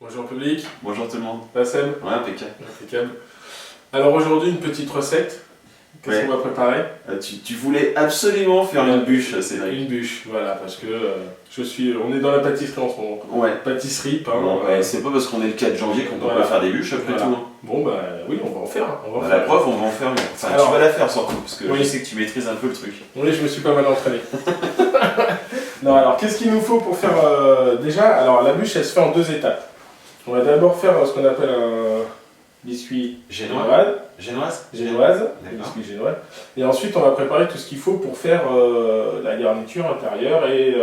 Bonjour public. Bonjour tout le monde. La Seb. Ouais, impeccable. Impeccable. Alors aujourd'hui une petite recette. Qu'est-ce qu'on va préparer? Tu voulais absolument faire une bûche, Cédric. Une bûche, voilà, parce que on est dans la pâtisserie en ce moment. Ouais. Pâtisserie, pain. Bon, c'est pas parce qu'on est le 4 janvier qu'on peut pas faire des bûches après tout. Hein. Bon bah oui, on va en faire. La preuve, on va en faire une. Enfin, alors, tu vas la faire surtout, parce que je sais que tu maîtrises un peu le truc. Oui, je me suis pas mal entraîné. Non, alors qu'est-ce qu'il nous faut pour faire déjà? Alors la bûche, elle se fait en 2 étapes. On va d'abord faire ce qu'on appelle un biscuit génoise. Biscuit génoise. Et ensuite, on va préparer tout ce qu'il faut pour faire la garniture intérieure et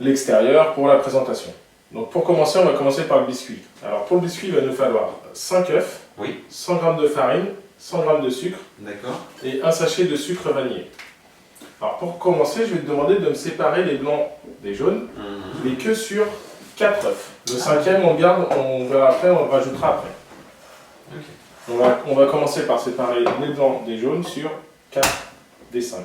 l'extérieur pour la présentation. Donc pour commencer, on va commencer par le biscuit. Alors pour le biscuit, il va nous falloir 5 œufs, 100 g de farine, 100 g de sucre et un sachet de sucre vanillé. Alors pour commencer, je vais te demander de me séparer les blancs des jaunes, mais que sur 4 œufs. Le 5e, on garde, on verra après, on le rajoutera après. Okay. On va commencer par séparer les blancs des jaunes sur 4 des 5.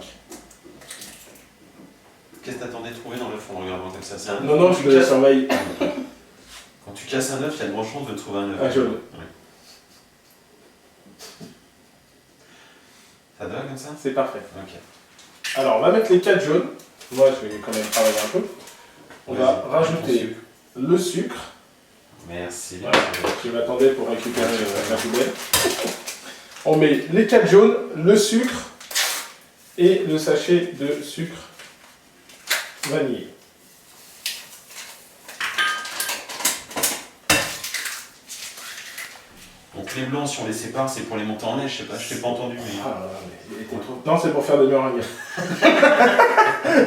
Qu'est-ce que t'attendais de trouver dans l'œuf en regardant comme ça? Non, je le surveille. Quand tu casses un œuf, il y a de grandes chances de trouver un œuf. Un jaune. Ouais. Ça te va comme ça? C'est parfait. Ok. Alors, on va mettre les 4 jaunes. Moi, je vais quand même travailler un peu. On va rajouter le sucre. Merci. Voilà. Je m'attendais pour récupérer la poubelle. On met les 4 jaunes, le sucre et le sachet de sucre vanillé. Donc les blancs, si on les sépare, c'est pour les monter en neige, je sais pas, je t'ai pas entendu. Mais... Non, c'est pour faire des meringues.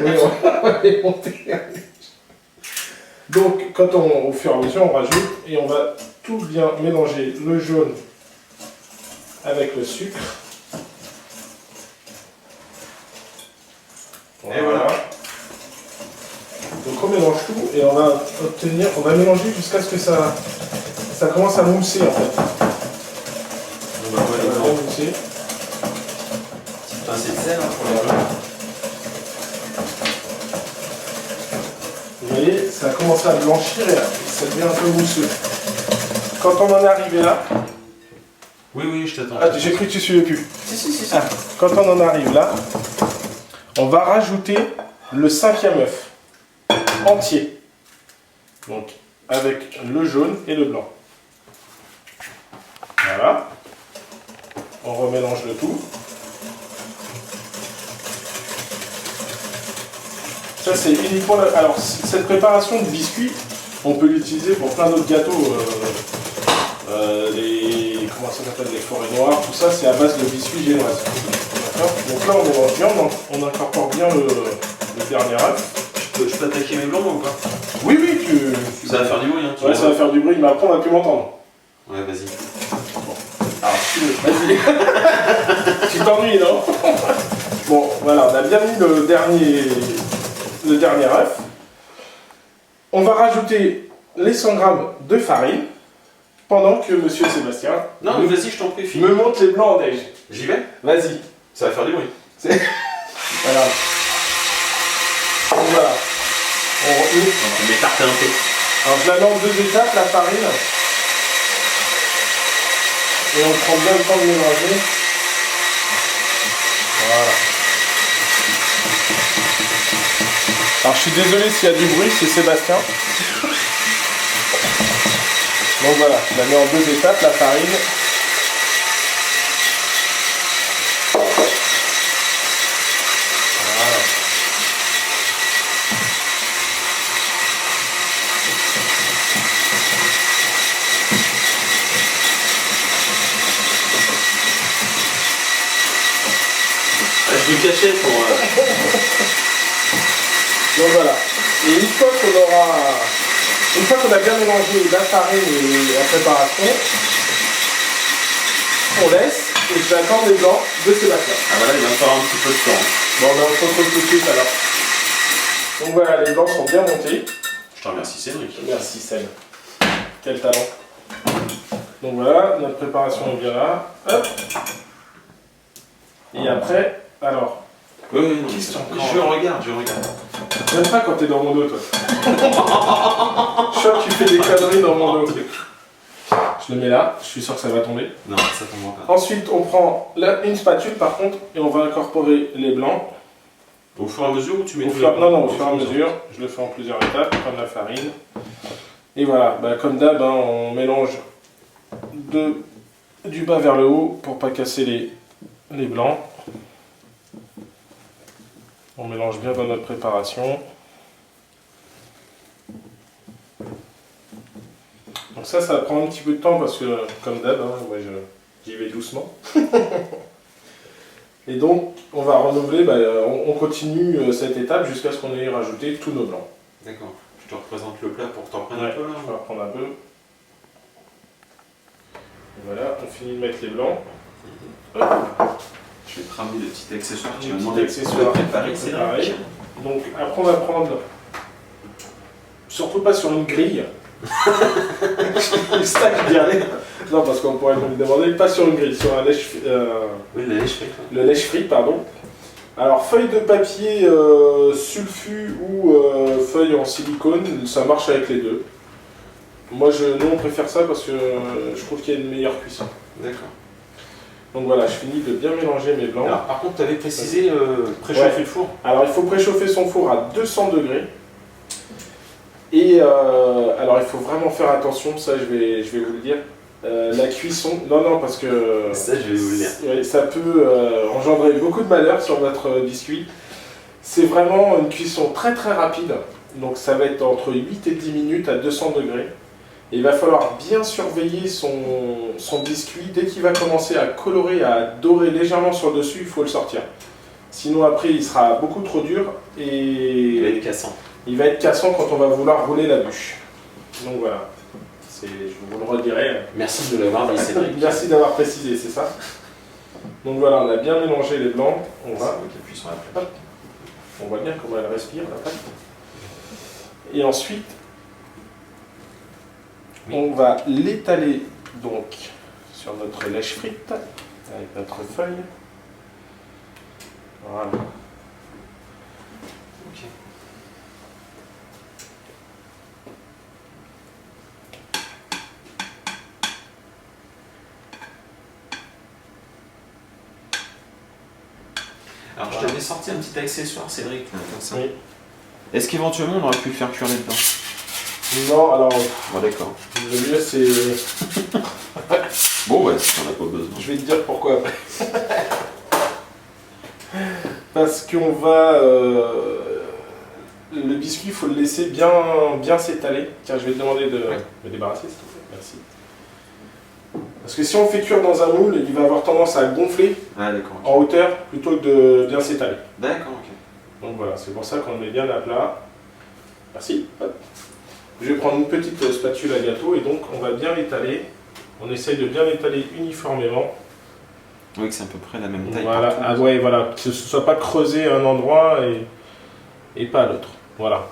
Oui, on va les monter en neige. Donc, au fur et à mesure, on rajoute et on va tout bien mélanger le jaune avec le sucre. Et voilà. Donc on mélange tout et on va mélanger jusqu'à ce que ça commence à mousser en fait. On va bien mousser. Petite pincée de sel pour les blancs. Vous voyez, ça a commencé à blanchir et ça devient un peu mousseux. Quand on en est arrivé là... Oui, je t'attends. Ah, j'ai cru que tu suivais plus. Si. Ah, quand on en arrive là, on va rajouter le 5e œuf entier. Donc, avec le jaune et le blanc. Voilà. On remélange le tout. Ça, c'est uniquement... Alors, cette préparation de biscuits, on peut l'utiliser pour plein d'autres gâteaux. Comment ça s'appelle? Les forêts noires, tout ça, c'est à base de biscuits génoises. Donc là, on mélange bien, on incorpore bien le dernier œuf. Je peux attaquer mes blancs ou pas? Oui, ça va faire du bruit, hein? Ouais, ça va faire du bruit, mais après, on va plus m'entendre. Ouais, vas-y. Bon. Alors, vas-y. Tu t'ennuies, non? Bon, voilà, on a bien mis le dernier œuf. On va rajouter les 100 g de farine pendant que Monsieur Sébastien non, mais vas-y, je t'en prie, me monte les blancs en neige. J'y vais? Vas-y. Ça va faire du bruit. Voilà. Donc voilà. On met tarte un peu. Alors je la mets en 2 étapes, la farine. Et on prend bien le temps de mélanger. Voilà. Alors je suis désolé s'il y a du bruit, c'est Sébastien. Donc voilà, je la mets en 2 étapes, la farine. Voilà. Je me cachais pour... Donc voilà. Et une fois qu'on a bien mélangé la farine et la préparation, on laisse et je vais attendre les blancs de Sébastien. Ah voilà, il va me falloir un petit peu de temps. Bon, on se retrouve tout de suite alors. Donc voilà, les blancs sont bien montés. Je te remercie Cédric. Merci Seb. Quel talent. Donc voilà, notre préparation est bien là. Hop. Et après, alors, Oui, qu'est-ce qu'on je regarde. J'aime pas quand t'es dans mon dos, toi. Je sens que tu fais des conneries dans mon dos. Je le mets là, je suis sûr que ça va tomber. Non, ça tombera pas. Ensuite, on prend une spatule par contre et on va incorporer les blancs. Au fur et à mesure ou tu mets Non, au fur et à mesure. Je le fais en plusieurs étapes, comme la farine. Et voilà, comme d'hab, on mélange du bas vers le haut pour pas casser les blancs. On mélange bien dans notre préparation. Donc ça prend un petit peu de temps parce que, comme d'hab, moi j'y vais doucement. Et donc, on va renouveler, on continue cette étape jusqu'à ce qu'on ait rajouté tous nos blancs. D'accord. Je te représente le plat pour t'en prendre un peu là. Je vais reprendre un peu. Et voilà, on finit de mettre les blancs. Je vais te ramener des petits accessoires. Tu vas demander de préparer, c'est pareil. Donc après on va prendre, surtout pas sur une grille. C'est ça que je dirais. Non, parce qu'on pourrait me demander, pas sur une grille, sur un lèche-frite. Oui, le lèche-frite. Le lèche-frite, pardon. Alors feuille de papier sulfu ou feuille en silicone, ça marche avec les deux. Moi, nous on préfère ça parce que je trouve qu'il y a une meilleure cuisson. D'accord. Donc voilà, je finis de bien mélanger mes blancs. Alors, par contre, tu avais précisé préchauffer le four. Alors il faut préchauffer son four à 200 degrés. Et alors il faut vraiment faire attention, ça je vais vous le dire. La cuisson, non parce que ça je vais vous le dire. Ça peut engendrer beaucoup de malheur sur votre biscuit. C'est vraiment une cuisson très très rapide. Donc ça va être entre 8 et 10 minutes à 200 degrés. Et il va falloir bien surveiller son biscuit. Dès qu'il va commencer à colorer, à dorer légèrement sur le dessus, il faut le sortir. Sinon après il sera beaucoup trop dur et il va être cassant. Il va être cassant quand on va vouloir rouler la bûche. Donc voilà, je vous le redirai. Merci de l'avoir dit, Cédric. Merci d'avoir précisé, c'est ça. Donc voilà, on a bien mélangé les blancs. On voit bien comment elle respire la pâte. Et ensuite, on va l'étaler donc sur notre lèche-frite avec notre feuille. Voilà. Ok. Alors je t'avais sorti un petit accessoire, Cédric, comme ça. Oui. Est-ce qu'éventuellement on aurait pu le faire cuire là-dedans? Non, alors. Bon, d'accord. Le mieux c'est. Bon, ouais, si on n'a pas besoin. Je vais te dire pourquoi après. Parce qu'on va. Le biscuit, il faut le laisser bien s'étaler. Tiens, je vais te demander de me débarrasser, s'il te plaît. Merci. Parce que si on fait cuire dans un moule, il va avoir tendance à gonfler en hauteur plutôt que de bien s'étaler. D'accord, ok. Donc voilà, c'est pour ça qu'on le met bien à plat. Merci. Hop. Je vais prendre une petite spatule à gâteau et donc on va bien l'étaler. On essaye de bien l'étaler uniformément. Oui, que c'est à peu près la même taille. Voilà, voilà, que ce ne soit pas creusé à un endroit et pas à l'autre. Voilà.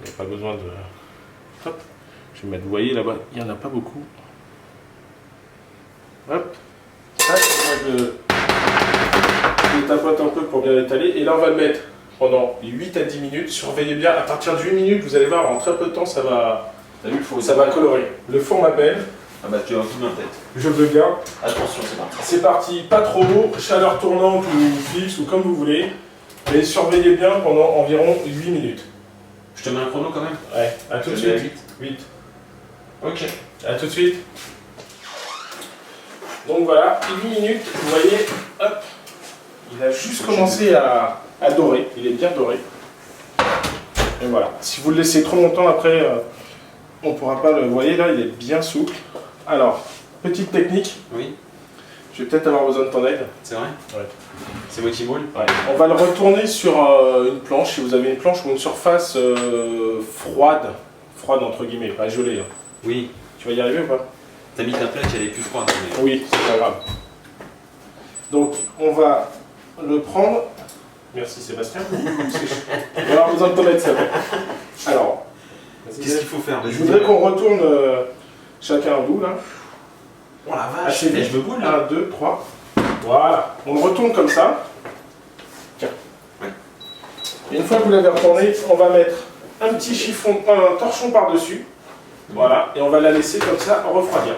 Il n'y a pas besoin de. Hop. Je vais mettre, vous voyez là-bas, il n'y en a pas beaucoup. Hop. Tac, je tapote un peu pour bien l'étaler. Et là, on va le mettre pendant 8 à 10 minutes. Surveillez bien. À partir de 8 minutes, vous allez voir, en très peu de temps, ça va colorer. Le four m'appelle. Ah bah, tu as un coup de tête. Je veux bien. Attention, c'est parti. C'est parti. Pas trop haut, chaleur tournante ou fixe ou comme vous voulez. Mais surveillez bien pendant environ 8 minutes. Je te mets un chrono quand même? Ouais, à tout de suite. 8. Ok. À tout de suite. Donc voilà, 8 minutes, vous voyez, hop, il a juste commencé à dorer, il est bien doré. Et voilà, si vous le laissez trop longtemps après, on ne pourra pas le... Vous voyez là, il est bien souple. Alors, petite technique. Oui. Je vais peut-être avoir besoin de ton aide. C'est vrai? Ouais. C'est moi qui moule? Ouais. On va le retourner sur une planche, si vous avez une planche ou une surface froide entre guillemets, pas gelée. Hein. Oui. Tu vas y arriver ou pas? T'as mis ta plaque, elle est plus froide. Mais... Oui, c'est pas grave. Donc, on va le prendre. Merci Sébastien. On va avoir besoin de ton aide, ça va. Alors, qu'est-ce qu'il faut faire? Je voudrais qu'on retourne chacun un bout là. Oh la vache, assez vite. Je me boule là. 1, 2, 3. Voilà. On le retourne comme ça. Tiens. Ouais. Et une fois que vous l'avez retourné, on va mettre un petit chiffon, un torchon par-dessus. Voilà, et on va la laisser comme ça refroidir.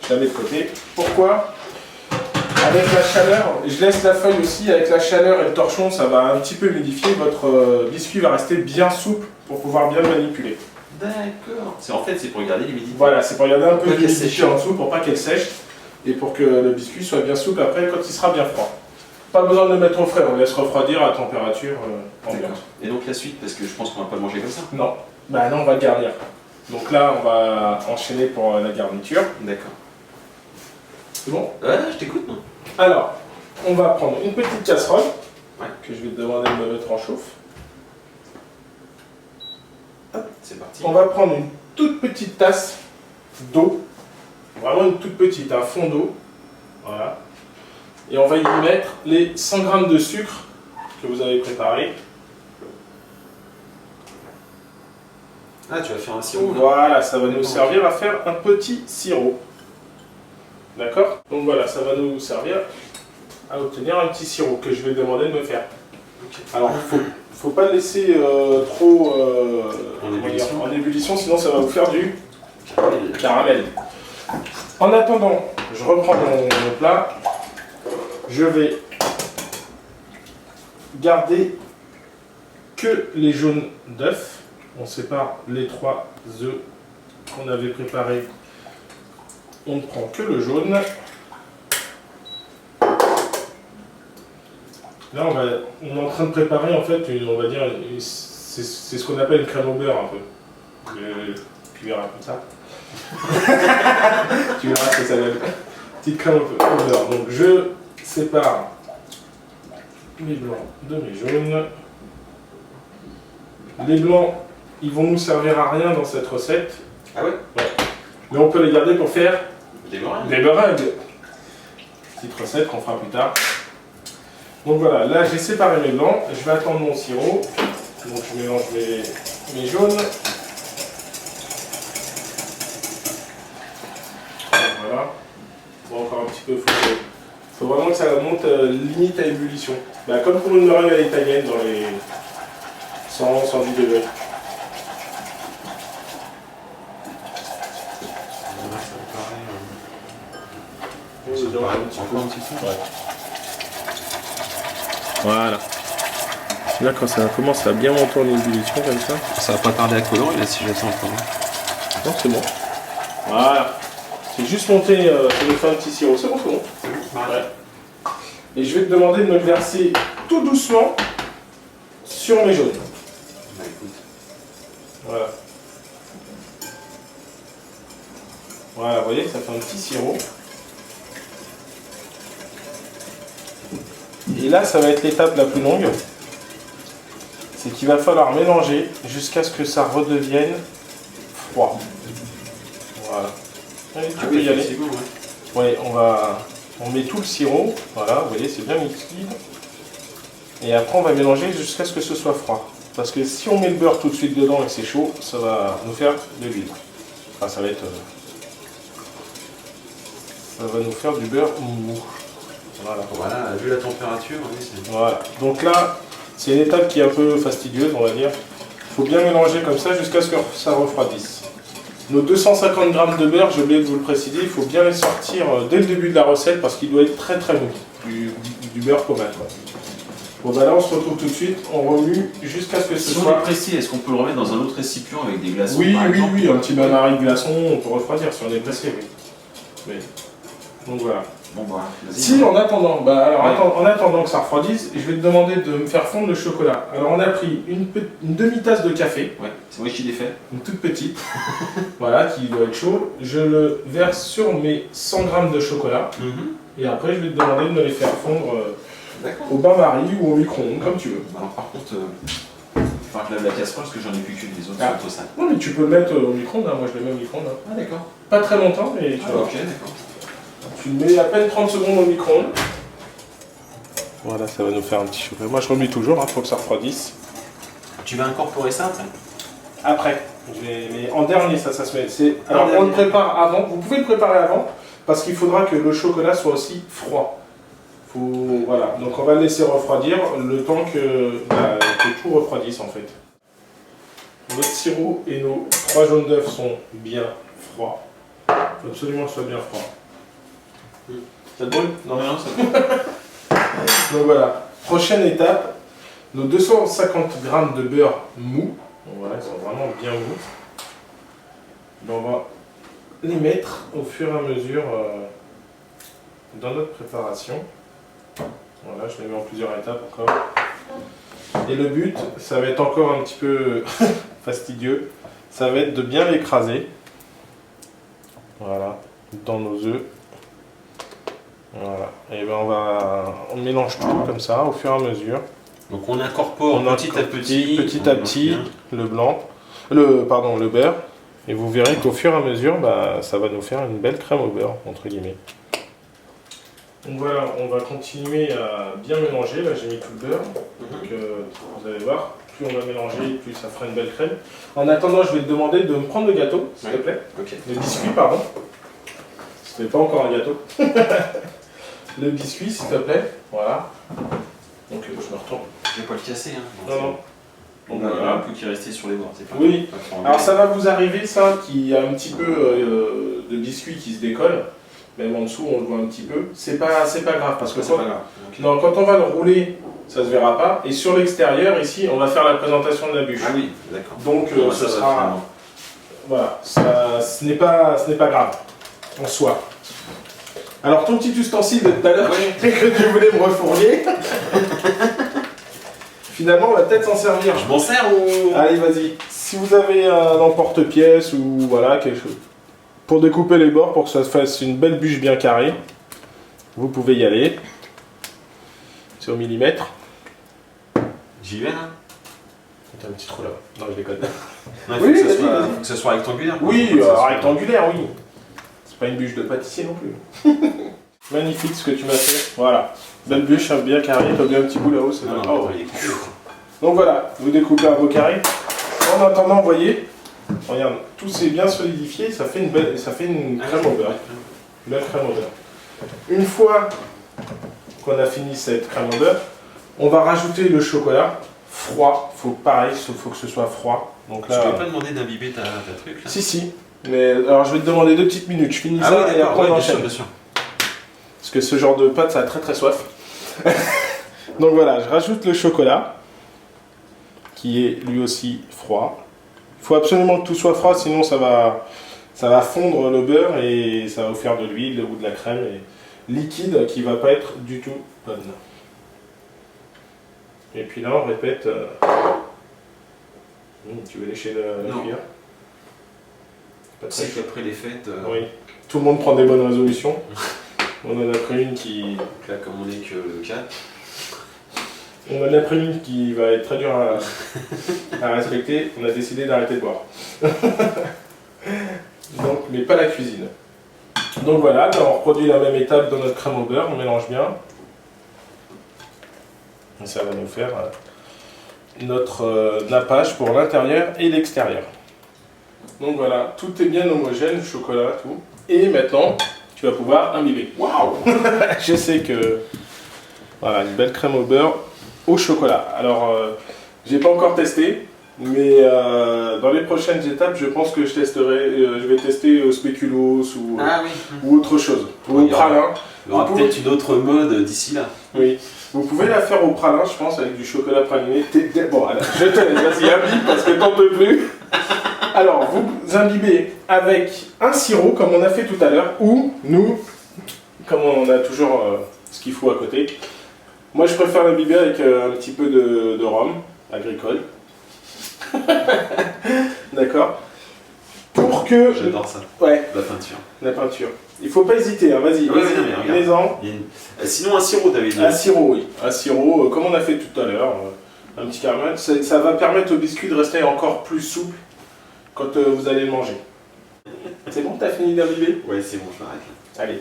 Je la mets de côté. Pourquoi? Avec la chaleur, je laisse la feuille aussi, avec la chaleur et le torchon, ça va un petit peu humidifier. Votre biscuit va rester bien souple pour pouvoir bien le manipuler. D'accord. En fait, c'est pour garder l'humidité. Voilà, c'est pour garder un peu d'humidité en dessous pour pas qu'elle sèche et pour que le biscuit soit bien souple après quand il sera bien froid. Pas besoin de le mettre au frais, on laisse refroidir à température ambiante. Et donc la suite, parce que je pense qu'on va pas le manger comme ça. Non, bah non, on va le garnir. Donc là, on va enchaîner pour la garniture. D'accord. C'est bon? Ouais, je t'écoute, non? Alors, on va prendre une petite casserole que je vais te demander de me mettre en chauffe. C'est parti. On va prendre une toute petite tasse d'eau, vraiment une toute petite, un fond d'eau. Voilà. Et on va y mettre les 100 g de sucre que vous avez préparé. Ah, tu vas faire un sirop. Voilà, ça va nous servir à faire un petit sirop. D'accord? Donc voilà, ça va nous servir à obtenir un petit sirop que je vais demander de me faire. Okay. Alors, faut pas le laisser trop en ébullition, sinon ça va vous faire du caramel. En attendant, je reprends mon plat. Je vais garder que les jaunes d'œufs. On sépare les 3 œufs qu'on avait préparés. On ne prend que le jaune. Là, on est en train de préparer, en fait, on va dire, c'est ce qu'on appelle une crème au beurre, un peu. Tu verras comme ça. Tu verras ce que ça donne. Petite crème au beurre. Donc, je sépare les blancs de mes jaunes. Les blancs, ils vont nous servir à rien dans cette recette. Ah ouais? Ouais. Mais on peut les garder pour faire des meringues. Des meringues. Petite recette qu'on fera plus tard. Donc voilà, là j'ai séparé mes blancs, je vais attendre mon sirop. Donc je mélange mes jaunes. Voilà. Bon, encore un petit peu, faut vraiment que ça monte limite à ébullition. Bah, comme pour une meringue à l'italienne dans les 110 degrés. Voilà. Là, quand ça commence à bien monter en ébullition comme ça. Ça va pas tarder à colorer là si j'attends encore. Non, c'est bon. Voilà. C'est juste monter, ça nous fait un petit sirop. C'est bon, c'est bon. Ouais. Et je vais te demander de me le verser tout doucement sur mes jaunes. Bah écoute. Voilà. Voilà, vous voyez, ça fait un petit sirop. Et là, ça va être l'étape la plus longue. C'est qu'il va falloir mélanger jusqu'à ce que ça redevienne froid. Voilà. Allez, tu peux y aller. Ouais, on met tout le sirop. Voilà, vous voyez, c'est bien liquide. Et après, on va mélanger jusqu'à ce que ce soit froid. Parce que si on met le beurre tout de suite dedans et que c'est chaud, ça va nous faire de l'huile. Enfin, ça va être... ça va nous faire du beurre mou. Voilà, vu la température, oui, c'est... Voilà. Donc là, c'est une étape qui est un peu fastidieuse, on va dire. Il faut bien mélanger comme ça jusqu'à ce que ça refroidisse. Nos 250 g de beurre, j'ai oublié de vous le préciser, il faut bien les sortir dès le début de la recette parce qu'il doit être très très mou. Du beurre pommade. Bon bah là on se retrouve tout de suite, on remue jusqu'à ce que ce soit... Si on est pressé, est-ce qu'on peut le remettre dans un autre récipient avec des glaçons Oui, par exemple, un petit bain-marie de glaçons, on peut refroidir si on est pressé, oui. Mais... donc voilà. Bon bah, si en attendant, en attendant que ça refroidisse, je vais te demander de me faire fondre le chocolat. Alors on a pris une demi-tasse de café. Ouais, c'est moi qui l'ai fait. Une toute petite. Voilà, qui doit être chaud. Je le verse sur mes 100 g de chocolat. Et après je vais te demander de me les faire fondre au bain-marie ou au micro-ondes, comme tu veux. Alors par contre, il faudra que je lave la casserole parce que j'en ai plus qu'une, les autres sont trop sales. Non mais tu peux le mettre au micro-ondes, hein. Moi je le mets au micro-ondes. Hein. Ah d'accord. Pas très longtemps, mais tu vois. Ok, d'accord. Tu le mets à peine 30 secondes au micro-ondes. Voilà, ça va nous faire un petit chocolat. Moi je remue toujours, il faut que ça refroidisse. Tu vas incorporer ça après? Après. Mais en dernier, ça se met. Alors on le prépare avant. Vous pouvez le préparer avant parce qu'il faudra que le chocolat soit aussi froid. Voilà, donc on va le laisser refroidir le temps que tout refroidisse en fait. Notre sirop et nos 3 jaunes d'œufs sont bien froids. Il faut absolument que ce soit bien froid. Ça te brûle? Non, ça te brûle. Donc voilà, prochaine étape, nos 250 g de beurre mou. Donc voilà, ils sont vraiment bien mous. On va les mettre au fur et à mesure dans notre préparation. Voilà, je les mets en plusieurs étapes encore. Et le but, ça va être encore un petit peu fastidieux, ça va être de bien l'écraser. Voilà, dans nos œufs. Voilà, et ben on mélange tout comme ça au fur et à mesure. Donc on incorpore petit à petit le le beurre. Et vous verrez qu'au fur et à mesure, ça va nous faire une belle crème au beurre, entre guillemets. Donc voilà, on va continuer à bien mélanger. Là, j'ai mis tout le beurre. Donc vous allez voir, plus on va mélanger, plus ça fera une belle crème. En attendant, je vais te demander de me prendre le gâteau, s'il te plaît. Okay. Le biscuit, pardon. Ce n'est pas encore un gâteau. Le biscuit, s'il te plaît. Voilà. Donc je me retourne. Je vais pas le casser. Hein. Non. On a un peu qui est resté sur les bords. Oui. Alors ça va vous arriver, ça, qu'il y a un petit peu de biscuit qui se décolle. Même en dessous, on le voit un petit peu. C'est pas grave parce que quand on va le rouler, ça se verra pas. Et sur l'extérieur, ici, on va faire la présentation de la bûche. Ah oui, d'accord. Donc ce sera. Voilà, ce n'est pas grave en soi. Alors ton petit ustensile de tout à l'heure que tu voulais me refourguer. Finalement, on va peut-être s'en servir. Je m'en sers ou... Allez, vas-y. Si vous avez un emporte-pièce ou voilà, quelque chose pour découper les bords, pour que ça se fasse une belle bûche bien carrée, vous pouvez y aller. C'est au millimètre. J'y vais, là. T'as un petit trou là. Non, je déconne. Oui, faut que ça soit rectangulaire. Oui, rectangulaire, oui. C'est pas une bûche de pâtissier non plus. Magnifique ce que tu m'as fait. Voilà. Belle bûche, bien carrée. T'as bien un petit bout là-haut. Donc voilà, vous découpez un beau carré. En attendant, vous voyez, regarde, tout s'est bien solidifié. Ça fait une crème au beurre. Une belle crème au beurre. Une fois qu'on a fini cette crème au beurre, on va rajouter le chocolat froid. Pareil, faut que ce soit froid. Donc là, je ne peux pas demander d'imbiber ta truc là. Si. Mais alors je vais te demander 2 petites minutes. Je finis ça et après on enchaîne. Bien sûr. Parce que ce genre de pâte, ça a très soif. Donc voilà, je rajoute le chocolat, qui est lui aussi froid. Il faut absolument que tout soit froid, sinon ça va fondre le beurre et ça va vous faire de l'huile ou de la crème liquide qui va pas être du tout bonne. Et puis là, on répète. Tu veux lécher la cuillère? C'est qu'après les fêtes. Oui. Tout le monde prend des bonnes résolutions. On en a pris une qui. Là, comme on est que le 4. On en a pris une qui va être très dure à respecter. On a décidé d'arrêter de boire. Donc, mais pas la cuisine. Donc voilà, on reproduit la même étape dans notre crème au beurre. On mélange bien. Et ça va nous faire notre nappage pour l'intérieur et l'extérieur. Donc voilà, tout est bien homogène, chocolat, tout. Et maintenant, tu vas pouvoir imbiber. Waouh! Je sais que... Voilà, une belle crème au beurre au chocolat. Alors, j'ai pas encore testé, mais dans les prochaines étapes, je pense que je vais tester au spéculoos ou autre chose. Ou au pralin. Il y aura peut-être une autre mode d'ici là. Oui. Vous pouvez la faire au pralin, je pense, avec du chocolat praliné. Bon, alors, je te laisse, vas-y, imbibe parce que t'en peux plus. Alors, vous imbibez avec un sirop, comme on a fait tout à l'heure, ou nous, comme on a toujours ce qu'il faut à côté. Moi, je préfère l'imbiber avec un petit peu de rhum agricole. D'accord? Pour que... J'adore ça. Ouais. La peinture. La peinture. Il faut pas hésiter, hein. Vas-y, mets-en. Sinon, un sirop, t'avais dit. Un sirop, oui. Un sirop, comme on a fait tout à l'heure. Un petit caramel. Ça va permettre au biscuit de rester encore plus souple quand vous allez le manger. C'est bon, t'as fini d'imbiber? Ouais, c'est bon, je m'arrête là. Allez.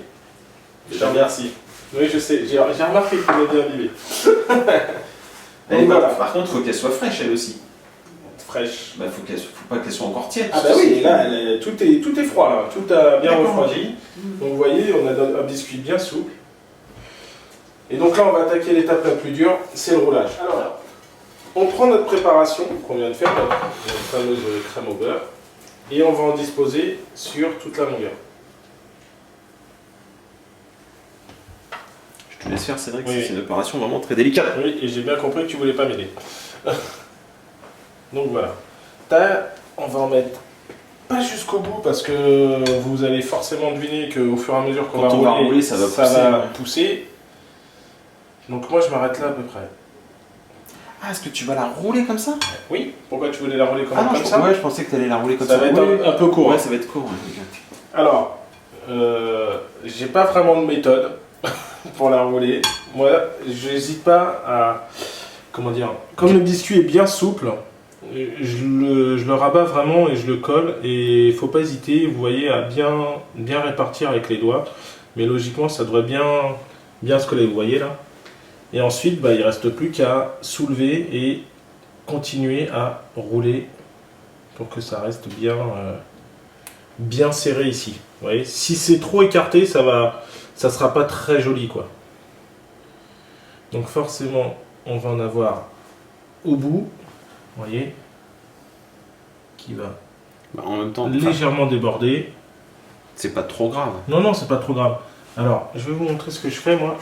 Je te remercie. Oui, je sais. J'ai remarqué que tu l'as bien imbibé. Voilà. Par contre, il faut qu'elle soit fraîche, elle aussi. Fraîche. Bah, faut pas qu'elle soit encore tiède. Ah bah oui, là, tout est froid, là. Tout a bien refroidi. Donc vous voyez, on a un biscuit bien souple. Et donc là, on va attaquer l'étape la plus dure, c'est le roulage. Alors là, on prend notre préparation qu'on vient de faire, notre fameuse crème au beurre, et on va en disposer sur toute la longueur. Je te laisse faire, Cédric, oui. C'est une opération vraiment très délicate. Oui, et j'ai bien compris que tu voulais pas m'aider. Donc voilà. On va en mettre pas jusqu'au bout parce que vous allez forcément deviner qu'au fur et à mesure qu'on va rouler, ça va pousser. Donc moi je m'arrête là à peu près. Ah, est-ce que tu vas la rouler comme ça? Oui. Pourquoi tu voulais la rouler comme ça? Ouais, je pensais que tu allais la rouler comme ça. Ça va être un peu court. Ouais, ça va être court. Ouais. Alors, j'ai pas vraiment de méthode pour la rouler. Moi, j'hésite pas à... Comment dire? Comme le biscuit est bien souple, je le rabats vraiment et je le colle. Et il faut pas hésiter, vous voyez, à bien répartir avec les doigts. Mais logiquement, ça devrait bien se coller, vous voyez là. Et ensuite, il ne reste plus qu'à soulever et continuer à rouler pour que ça reste bien serré ici. Vous voyez, si c'est trop écarté, ça sera pas très joli, quoi. Donc forcément, on va en avoir au bout, vous voyez, qui va en même temps légèrement déborder. C'est pas trop grave. Non, c'est pas trop grave. Alors, je vais vous montrer ce que je fais, moi.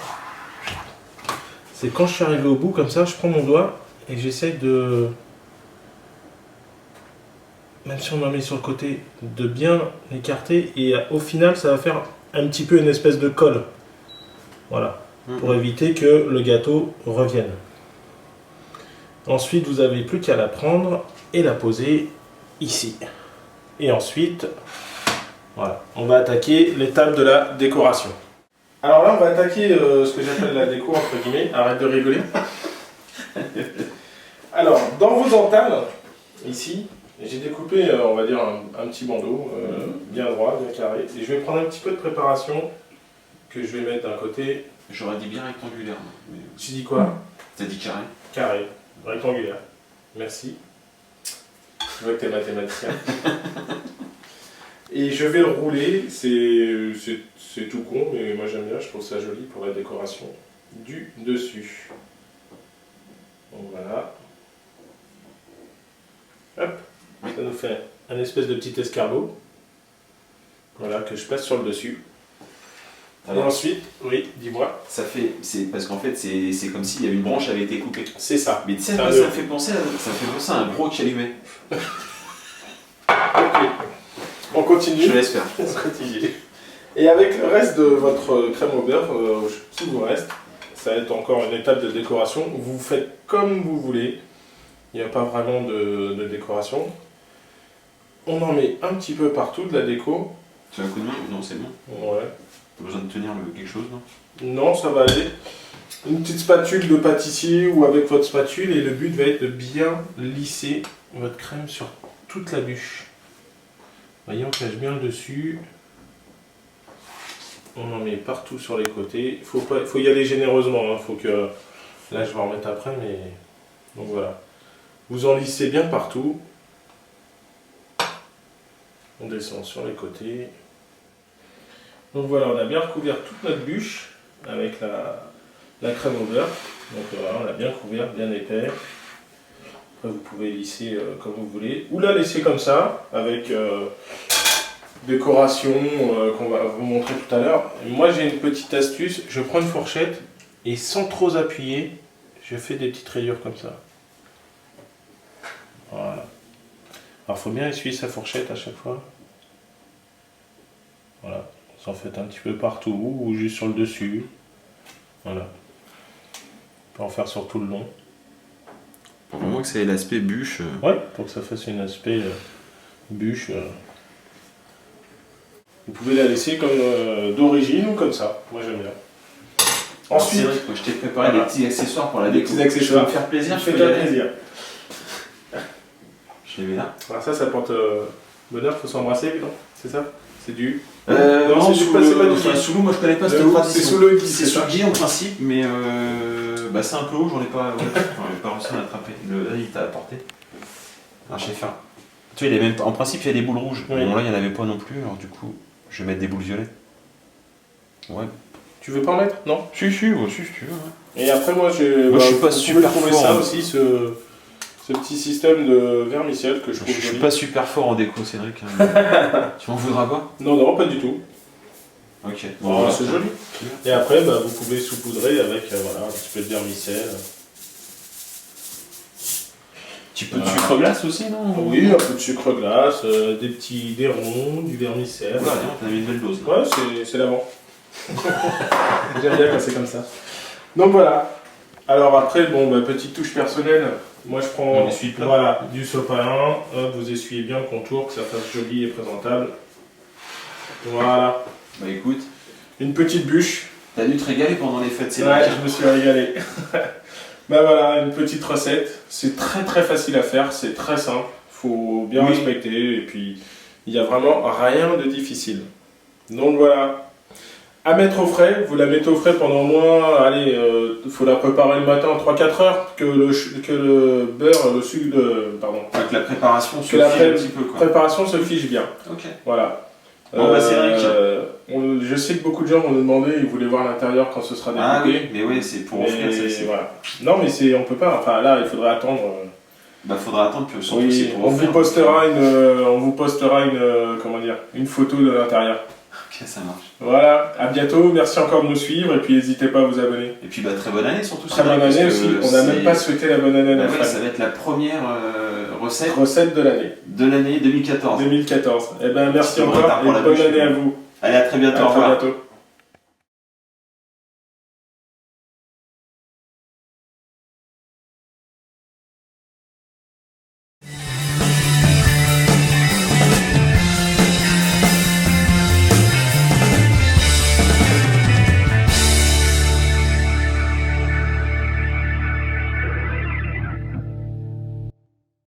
C'est quand je suis arrivé au bout, comme ça, je prends mon doigt et j'essaye de, même si on en met sur le côté, de bien l'écarter. Et au final, ça va faire un petit peu une espèce de colle. Voilà. Pour éviter que le gâteau revienne. Ensuite, vous n'avez plus qu'à la prendre et la poser ici. Et ensuite, voilà, on va attaquer l'étape de la décoration. Alors là, on va attaquer ce que j'appelle la déco, entre guillemets. Arrête de rigoler. Alors, dans vos entales, ici, j'ai découpé, on va dire, un petit bandeau, bien droit, bien carré. Et je vais prendre un petit peu de préparation que je vais mettre d'un côté. J'aurais dit bien rectangulaire. Mais... Tu dis quoi? T'as dit carré. Carré, rectangulaire. Merci. Je vois que t'es mathématicien. Et je vais le rouler, c'est tout con, mais moi j'aime bien, je trouve ça joli pour la décoration du dessus. Donc voilà. Hop, ça nous fait un espèce de petit escargot. Voilà, que je passe sur le dessus. Alors, et ensuite, oui, dis-moi. C'est parce qu'en fait, c'est comme s'il y avait une branche qui avait été coupée. C'est ça. Mais tu sais, ça me fait penser à un gros calumet. Ok. On continue. Je laisse faire. On continue. Et avec le reste de votre crème au beurre, qui vous reste, ça va être encore une étape de décoration. Vous faites comme vous voulez. Il n'y a pas vraiment de décoration. On en met un petit peu partout de la déco. Tu as un coup de main? Non, c'est bon. Ouais. T'as besoin de tenir quelque chose, non? Non, ça va aller. Une petite spatule de pâtissier ou avec votre spatule, et le but va être de bien lisser votre crème sur toute la bûche. Vous voyez, on cache bien le dessus. On en met partout sur les côtés. Il faut y aller généreusement. Hein. Faut que... Là, je vais en remettre après, mais... Donc voilà. Vous en lissez bien partout. On descend sur les côtés. Donc voilà, on a bien recouvert toute notre bûche avec la crème au beurre. Donc voilà, on l'a bien couvert, bien épais. Après, vous pouvez lisser comme vous voulez. Ou la laisser comme ça, avec décoration qu'on va vous montrer tout à l'heure. Moi, j'ai une petite astuce. Je prends une fourchette et sans trop appuyer, je fais des petites rayures comme ça. Voilà. Alors, il faut bien essuyer sa fourchette à chaque fois. Voilà. Vous en faites un petit peu partout ou juste sur le dessus. Voilà. On peut en faire sur tout le long. Pour vraiment que ça ait l'aspect bûche. Ouais, pour que ça fasse un aspect bûche. Vous pouvez la laisser comme d'origine ou comme ça. Moi j'aime bien. Ensuite, c'est vrai que je t'ai préparé des petits accessoires pour la déco. Des petits accessoires. Tu vas me faire plaisir. Fais-toi plaisir. Je les mets là. Alors ça porte bonheur, il faut s'embrasser, non? C'est ça? C'est du... non, c'est pas du sous l'eau, moi je connais pas cette tradition. C'est sous le gui, c'est sous le gui en principe, mais c'est un peu haut, j'en ai pas réussi à l'attraper. Là, il t'a apporté. Alors j'ai faim. Tu vois, en principe, il y a des boules rouges. Oui. Bon, là, il n'y en avait pas non plus, alors du coup, je vais mettre des boules violettes. Ouais. Tu veux pas en mettre? Non? Si, si, tu veux. Ouais. Et après, moi, je suis pas super fort. Ça aussi, ce petit système de vermicelle que je trouve. Je suis pas super fort en déco, Cédric. Tu m'en voudras pas? Non, non, pas du tout. Ok. Bon, voilà, c'est joli. Et après, vous pouvez saupoudrer avec voilà, un petit peu de vermicelle. Un petit peu de sucre glace aussi, non? Oui, un peu de sucre glace, des ronds, du vermicelle. Voilà, t'as mis une belle dose. Ouais, c'est l'avant. J'aime bien quand c'est comme ça. Donc voilà. Alors après, bon, petite touche personnelle. Moi je prends voilà, du sopalin, vous essuyez bien le contour, que ça fasse joli et présentable. Voilà. Bah écoute. Une petite bûche. T'as dû te régaler pendant les fêtes, c'est vrai. Ouais, je me suis régalé. Bah voilà, une petite recette. C'est très très facile à faire, c'est très simple. Faut bien respecter et puis il n'y a vraiment rien de difficile. Donc voilà. À mettre au frais, vous la mettez au frais pendant au moins, allez, faut la préparer le matin en 3-4 heures, que le beurre, le sucre de... Pardon. Que la préparation se fiche un petit peu, quoi. Préparation se fiche bien. Ok. Voilà. Bon bah Cédric. Je sais que beaucoup de gens vont nous demander, ils voulaient voir l'intérieur quand ce sera découpé. Ah oui, mais oui, c'est pour offrir ça. Voilà. Non mais on peut pas, enfin là il faudrait attendre. Bah faudra attendre que surtout c'est pour offrir. On vous postera une photo de l'intérieur. Ok, ça marche. Voilà, à bientôt, merci encore de nous suivre et puis n'hésitez pas à vous abonner. Et puis très bonne année surtout. Très bonne année aussi, on n'a même pas souhaité la bonne année à notre famille. Ça va être la première recette de l'année. De l'année 2014. 2014. Eh ben merci encore et bonne année à vous. Allez, à très bientôt. À très bientôt.